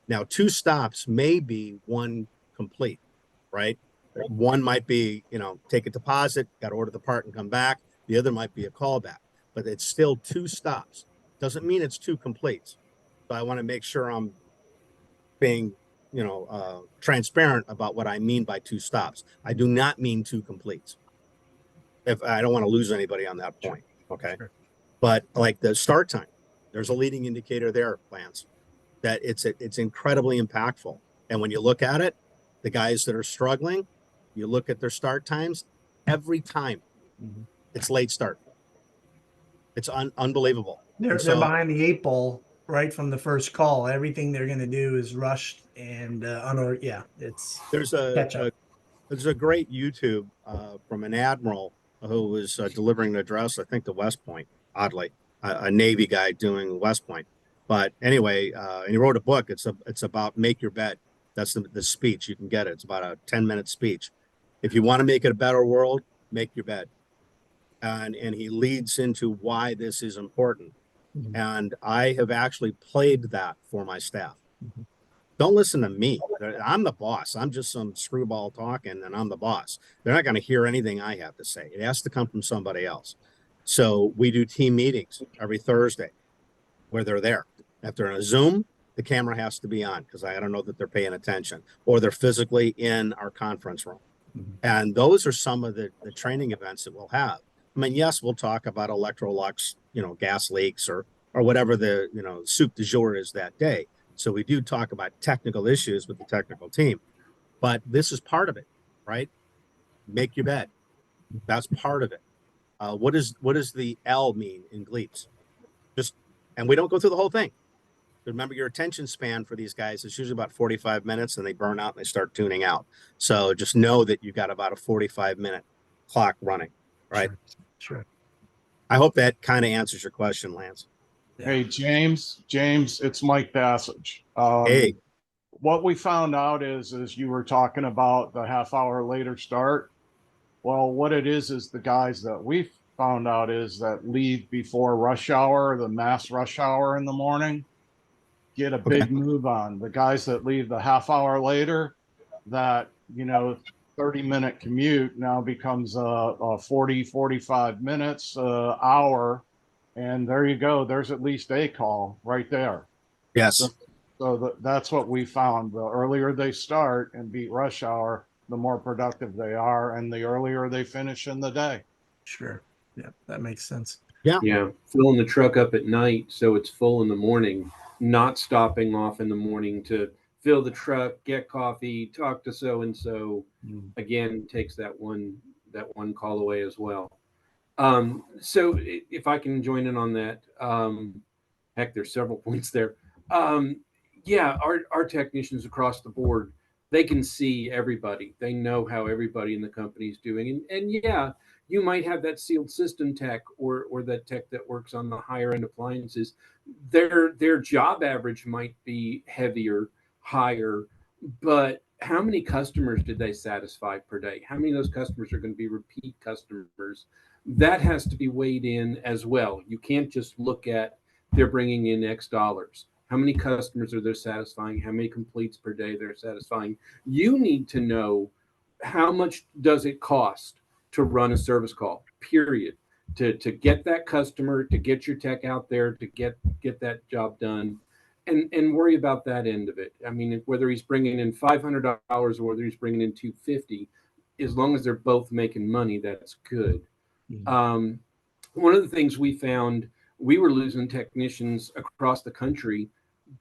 S7: Now, 2 stops may be 1 complete, right? One might be, take a deposit, got to order the part and come back. The other might be a callback, but it's still 2 stops. Doesn't mean it's 2 completes. So I want to make sure I'm being, transparent about what I mean by 2 stops. I do not mean 2 completes. If I don't want to lose anybody on that point, okay?
S2: Sure.
S7: But like the start time, there's a leading indicator there, Lance, that it's incredibly impactful. And when you look at it, the guys that are struggling, you look at their start times, every time it's late start. It's unbelievable.
S2: They're behind the 8 ball right from the first call. Everything they're going to do is rushed and it's
S7: There's
S2: catch up.
S7: there's a great YouTube from an admiral who was delivering an address, I think, to West Point. Oddly, a Navy guy doing West Point. But anyway, and he wrote a book. It's about make your bed. That's the speech. You can get it. It's about a 10-minute speech. If you want to make it a better world, make your bed. And he leads into why this is important. And I have actually played that for my staff. Don't listen to me. I'm the boss. I'm just some screwball talking, and I'm the boss. They're not going to hear anything I have to say. It has to come from somebody else. So we do team meetings every Thursday where they're there. If they're in a Zoom, the camera has to be on because I don't know that they're paying attention, or they're physically in our conference room. And those are some of the training events that we'll have. I mean, yes, we'll talk about Electrolux, gas leaks or whatever the, soup du jour is that day. So we do talk about technical issues with the technical team, but this is part of it, right? Make your bed. That's part of it. What does the L mean in GLEAPS? And we don't go through the whole thing. Remember, your attention span for these guys is usually about 45 minutes, and they burn out and they start tuning out. So just know that you got about a 45-minute clock running, right?
S2: Sure.
S7: I hope that kind of answers your question, Lance.
S9: Hey, James, it's Mike Passage.
S7: Hey,
S9: What we found out is you were talking about the half-hour later start. Well, what it is the guys that we found out is that leave before rush hour, the mass rush hour in the morning, get a big move on. The guys that leave the half hour later, that, 30-minute commute now becomes a 40, 45 minutes, hour. And there you go. There's at least a call right there.
S7: yes.
S9: So that's what we found. The earlier they start and beat rush hour, the more productive they are, and the earlier they finish in the day.
S2: Sure. Yeah, that makes sense.
S10: Yeah, filling the truck up at night so it's full in the morning, not stopping off in the morning to fill the truck, get coffee, talk to so and so. Again, takes that one call away as well. So if I can join in on that, heck, there's several points there. Yeah, our technicians across the board, they can see everybody. They know how everybody in the company is doing. And yeah, you might have that sealed system tech or that tech that works on the higher end appliances. Their job average might be heavier, higher, but how many customers did they satisfy per day? How many of those customers are going to be repeat customers? That has to be weighed in as well. You can't just look at they're bringing in X dollars. How many customers are they satisfying? How many completes per day they're satisfying? You need to know how much does it cost to run a service call, period, to get that customer, to get your tech out there, to get that job done, and worry about that end of it. I mean, whether he's bringing in $500 or whether he's bringing in $250, as long as they're both making money, that's good. One of the things we found, we were losing technicians across the country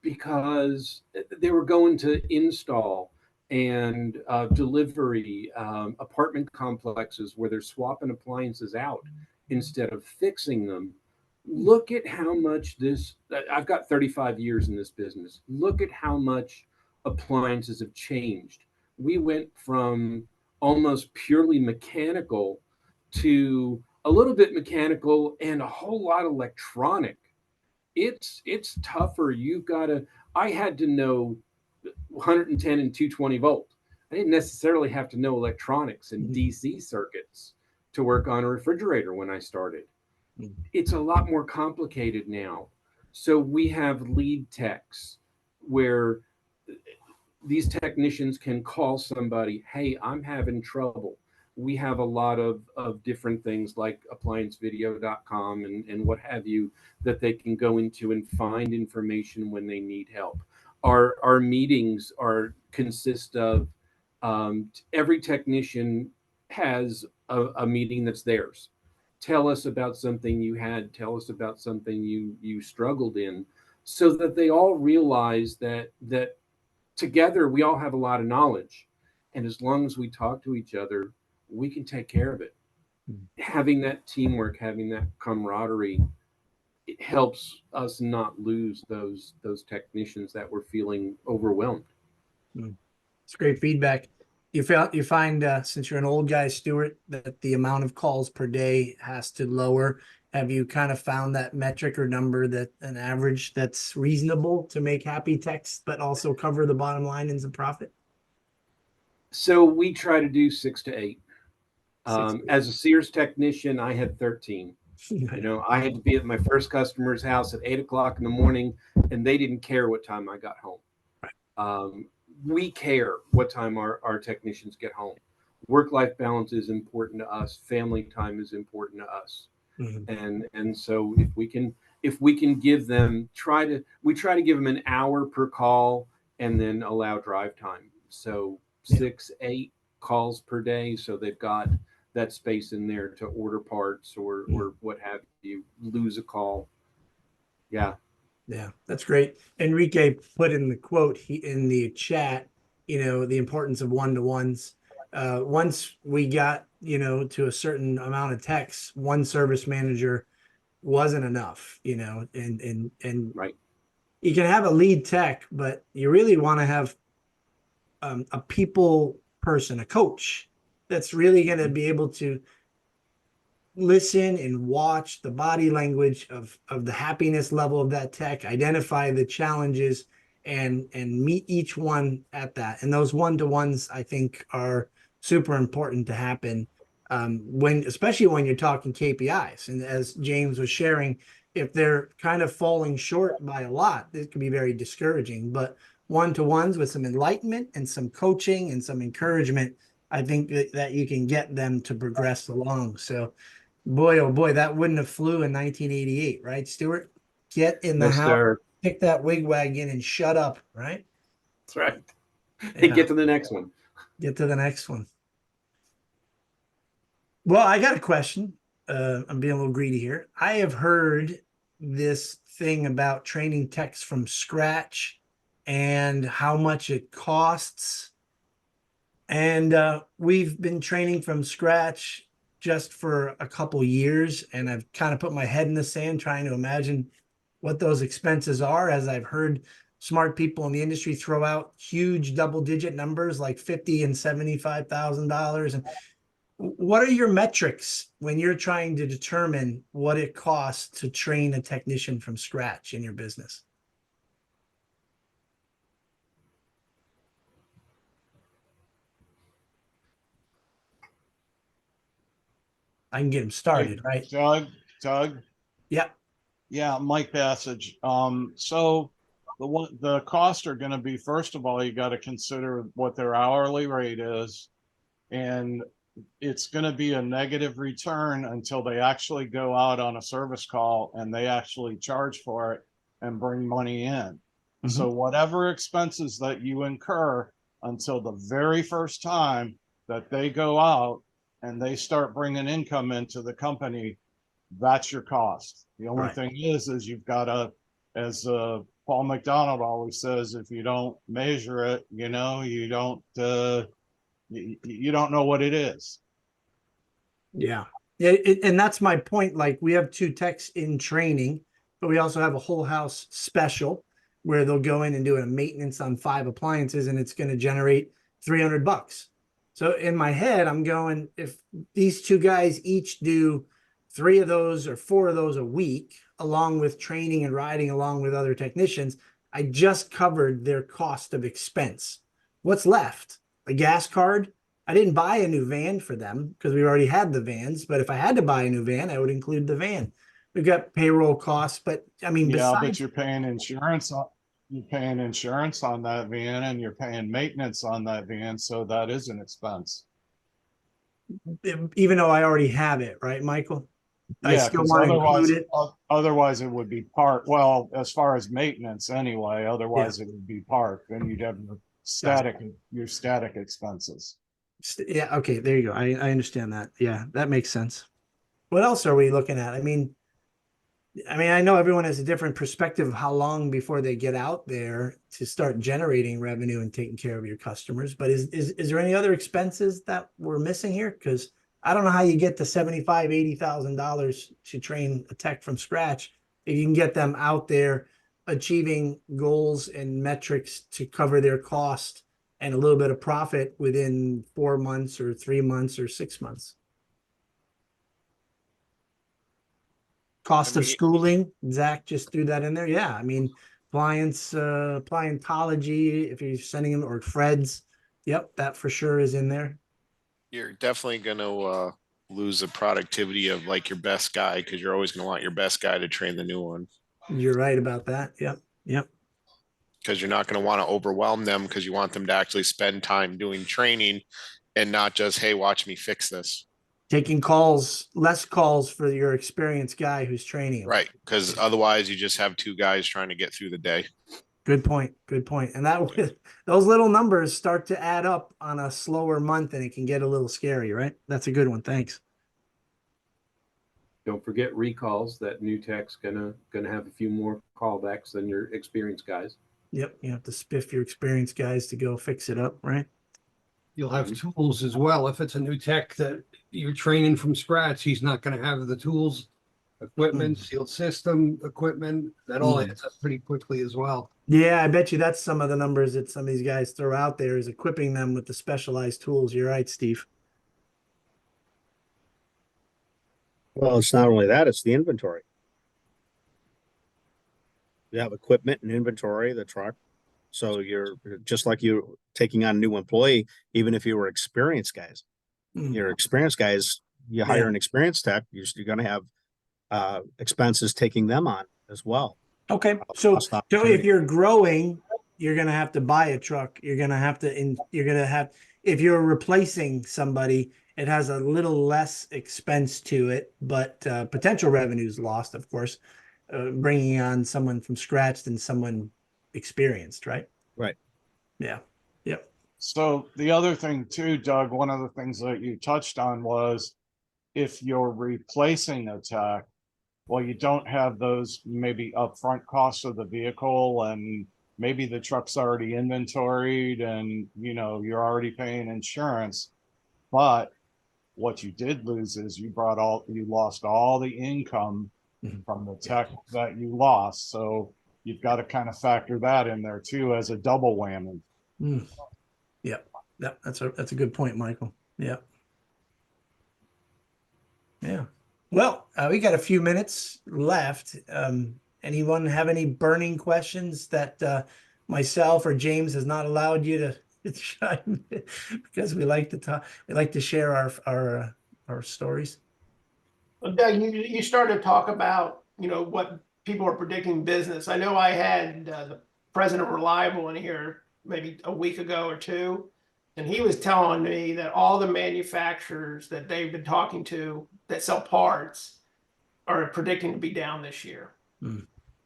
S10: because they were going to install and delivery apartment complexes where they're swapping appliances out instead of fixing them. Look at how much I've got 35 years in this business. Look at how much appliances have changed. We went from almost purely mechanical to a little bit mechanical and a whole lot electronic. It's tougher. I had to know 110 and 220 volt. I didn't necessarily have to know electronics and DC circuits to work on a refrigerator when I started. It's a lot more complicated now. So we have lead techs where these technicians can call somebody, hey, I'm having trouble. We have a lot of different things like appliancevideo.com and what have you that they can go into and find information when they need help. Our meetings consist of every technician has a meeting that's theirs. Tell us about something you had. Tell us about something you struggled in, so that they all realize that together we all have a lot of knowledge, and as long as we talk to each other, we can take care of it. Having that teamwork, having that camaraderie, it helps us not lose those technicians that were feeling overwhelmed.
S2: It's great feedback. You find since you're an old guy, Stuart, that the amount of calls per day has to lower. Have you kind of found that metric or number, that an average that's reasonable to make happy techs, but also cover the bottom line and some profit?
S10: So we try to do 6 to 8. As a Sears technician, I had 13. I had to be at my first customer's house at 8 o'clock in the morning, and they didn't care what time I got home. We care what time our technicians get home. Work-life balance is important to us. Family time is important to us. And so if we can give them, we try to give them an hour per call and then allow drive time. So 6, 8, calls per day. So they've got that space in there to order parts or what have you, lose a call. Yeah.
S2: Yeah, that's great. Enrique put in the quote in the chat, the importance of one-to-ones. Once we got, to a certain amount of techs, one service manager wasn't enough, and
S10: Right.
S2: you can have a lead tech, but you really want to have a people person, a coach that's really going to be able to listen and watch the body language of the happiness level of that tech, identify the challenges, and meet each one at that. And those one-to-ones, I think, are super important to happen especially when you're talking KPIs. And as James was sharing, if they're kind of falling short by a lot, it can be very discouraging. But one-to-ones with some enlightenment and some coaching and some encouragement, I think that you can get them to progress along. So boy, oh boy, that wouldn't have flew in 1988, right, Stuart? Get in the
S10: Yes,
S2: house,
S10: sir.
S2: pick that wigwagon and shut up, right?
S10: That's right.
S2: Yeah.
S10: Get to the next one.
S2: Get to the next one. Well, I got a question. I'm being a little greedy here. I have heard this thing about training techs from scratch and how much it costs. And we've been training from scratch just for a couple years, and I've kind of put my head in the sand trying to imagine what those expenses are, as I've heard smart people in the industry throw out huge double-digit numbers like $50,000 and $75,000. And what are your metrics when you're trying to determine what it costs to train a technician from scratch in your business? I can get them started, right?
S9: Doug.
S2: Yep.
S9: Yeah, Mike Passage. So the costs are going to be, first of all, you got to consider what their hourly rate is, and it's going to be a negative return until they actually go out on a service call and they actually charge for it and bring money in. So whatever expenses that you incur until the very first time that they go out and they start bringing income into the company, that's your cost. The only
S2: Right.
S9: thing is you've got to, as Paul McDonald always says, if you don't measure it, you don't you don't know what it is.
S2: Yeah. Yeah. And that's my point. Like, we have 2 techs in training, but we also have a whole house special where they'll go in and do a maintenance on 5 appliances, and it's going to generate $300. So in my head, I'm going, if these 2 guys each do 3 of those or 4 of those a week, along with training and riding along with other technicians, I just covered their cost of expense. What's left? A gas card? I didn't buy a new van for them because we already had the vans. But if I had to buy a new van, I would include the van. We've got payroll costs, but I mean,
S9: Yeah,
S2: besides,
S9: but you're paying insurance on that van, and you're paying maintenance on that van, so that is an expense.
S2: even though I already have it, right, Michael? I
S9: Yeah,
S2: still
S9: because
S2: want to include it.
S9: otherwise it would be well, as far as maintenance anyway, otherwise it would be part. Then you'd have your static expenses.
S2: Yeah, okay, there you go. I understand that. Yeah, that makes sense. What else are we looking at? I mean, I know everyone has a different perspective of how long before they get out there to start generating revenue and taking care of your customers. But is there any other expenses that we're missing here? Because I don't know how you get to $75,000, $80,000 to train a tech from scratch if you can get them out there achieving goals and metrics to cover their cost and a little bit of profit within 4 months or 3 months or 6 months. Cost of schooling, Zach just threw that in there. Yeah, I mean, appliantology, if you're sending them, or Fred's. Yep, that for sure is in there.
S11: You're definitely going to lose the productivity of like your best guy, because you're always going to want your best guy to train the new one.
S2: You're right about that. Yep.
S11: Because you're not going to want to overwhelm them, because you want them to actually spend time doing training and not just, hey, watch me fix this.
S2: Taking less calls for your experienced guy who's training.
S11: Right. Because otherwise you just have 2 guys trying to get through the day.
S2: Good point. Good point. And that those little numbers start to add up on a slower month and it can get a little scary, right? That's a good one. Thanks.
S10: Don't forget recalls. That new tech's gonna have a few more callbacks than your experienced guys.
S2: Yep. You have to spiff your experienced guys to go fix it up, right?
S12: You'll have tools as well. If it's a new tech that you're training from scratch, he's not going to have the tools, equipment, sealed system, equipment. That all adds up pretty quickly as well.
S2: Yeah, I bet you that's some of the numbers that some of these guys throw out there is equipping them with the specialized tools. You're right, Steve.
S7: Well, it's not only that, it's the inventory. You have equipment and inventory, the truck. So you're just like you taking on a new employee, even if you were experienced guys. Your experienced guys, you hire an experienced tech, you're going to have expenses taking them on as well.
S2: Okay. So if you're growing, you're going to have to buy a truck. You're going to have to, if you're replacing somebody, it has a little less expense to it, but potential revenues lost, of course, bringing on someone from scratch than someone experienced, right?
S7: Right.
S2: Yeah. Yep.
S9: So the other thing too, Doug, one of the things that you touched on was if you're replacing a tech, well, you don't have those maybe upfront costs of the vehicle, and maybe the truck's already inventoried and, you know, you're already paying insurance. But what you did lose is you lost all the income from the tech that you lost. So you've got to kind of factor that in there too as a double whammy.
S2: Yep. Yep. That's a good point, Michael. Yep. Yeah. Well, we got a few minutes left. Anyone have any burning questions that myself or James has not allowed you to chime in? Because we like to talk, we like to share our stories.
S5: Well, Doug, you started to talk about, what people are predicting business. I know I had the president of Reliable in here maybe a week ago or two, and he was telling me that all the manufacturers that they've been talking to that sell parts are predicting to be down this year.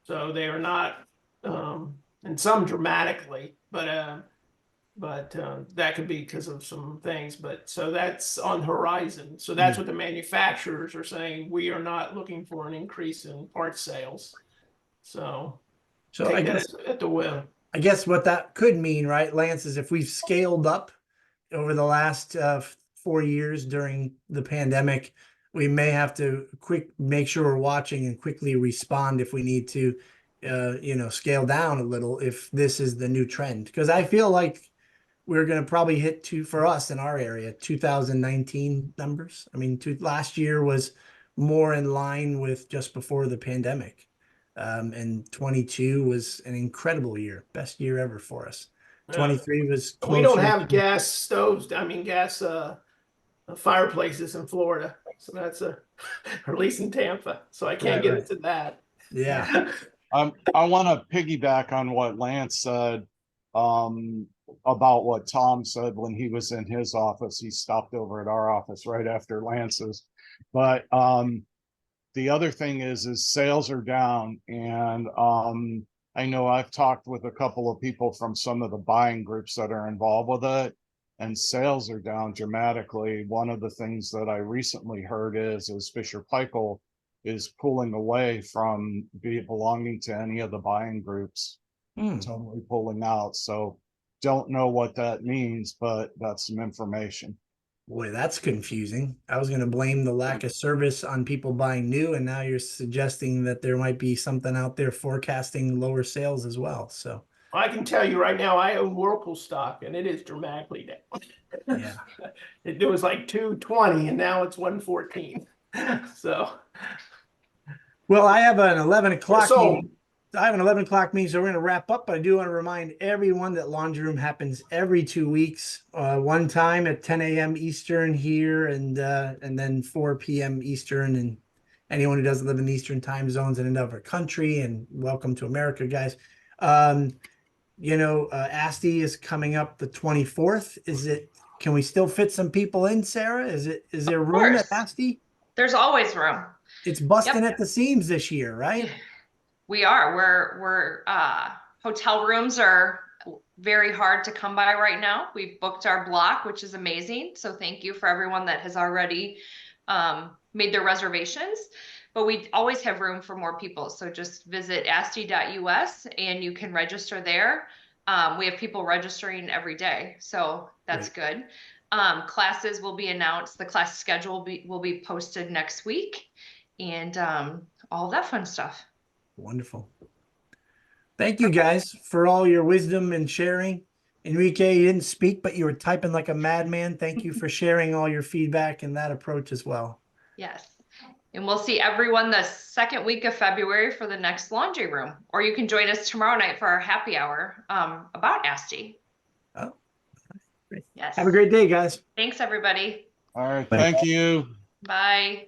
S5: So they are not, and some dramatically, but that could be because of some things. But so that's on the horizon. So that's what the manufacturers are saying. We are not looking for an increase in parts sales. So
S2: I guess
S5: at the will.
S2: I guess what that could mean, right, Lance, is if we've scaled up over the last 4 years during the pandemic, we may have to make sure we're watching and quickly respond if we need to, scale down a little if this is the new trend. Because I feel like we're going to probably hit for us in our area, 2019 numbers. I mean, last year was more in line with just before the pandemic. And 22 was an incredible year, best year ever for us. 23 was closer.
S5: We don't have gas stoves. I mean, gas fireplaces in Florida. So that's or at least in Tampa. So I can't get into that.
S2: Yeah.
S9: I want to piggyback on what Lance said about what Tom said when he was in his office. He stopped over at our office right after Lance's. But the other thing is sales are down, and I know I've talked with a couple of people from some of the buying groups that are involved with it, and sales are down dramatically. One of the things that I recently heard is Fisher Paykel is pulling away from belonging to any of the buying groups, totally pulling out. So don't know what that means, but that's some information.
S2: Boy, that's confusing. I was going to blame the lack of service on people buying new, and now you're suggesting that there might be something out there forecasting lower sales as well. So
S5: I can tell you right now, I own Whirlpool stock, and it is dramatically down.
S2: Yeah.
S5: It was like 220, and now it's 114. So,
S2: well, I have an 11 o'clock
S5: So-
S2: meeting. I have an 11 o'clock meeting, so we're going to wrap up. But I do want to remind everyone that Laundry Room happens every 2 weeks, one time at 10 a.m. Eastern here, and then 4 p.m. Eastern. And anyone who doesn't live in the Eastern time zones in another country, and welcome to America, guys. ASTI is coming up the 24th. Can we still fit some people in, Sarah? Is there room at ASTI?
S1: There's always room.
S2: It's busting at the seams this year, right?
S1: We are. We're Hotel rooms are very hard to come by right now. We've booked our block, which is amazing. So thank you for everyone that has already made their reservations. But we always have room for more people. So just visit asti.us and you can register there. We have people registering every day. So that's good. Classes will be announced. The class schedule will be posted next week and all that fun stuff.
S2: Wonderful. Thank you guys for all your wisdom and sharing. Enrique, you didn't speak, but you were typing like a madman. Thank you for sharing all your feedback and that approach as well.
S1: Yes. And we'll see everyone the second week of February for the next laundry room. Or you can join us tomorrow night for our happy hour about ASTI.
S2: Oh, great.
S1: Yes.
S2: Have a great day, guys.
S1: Thanks, everybody.
S9: All right, thank you.
S1: Bye.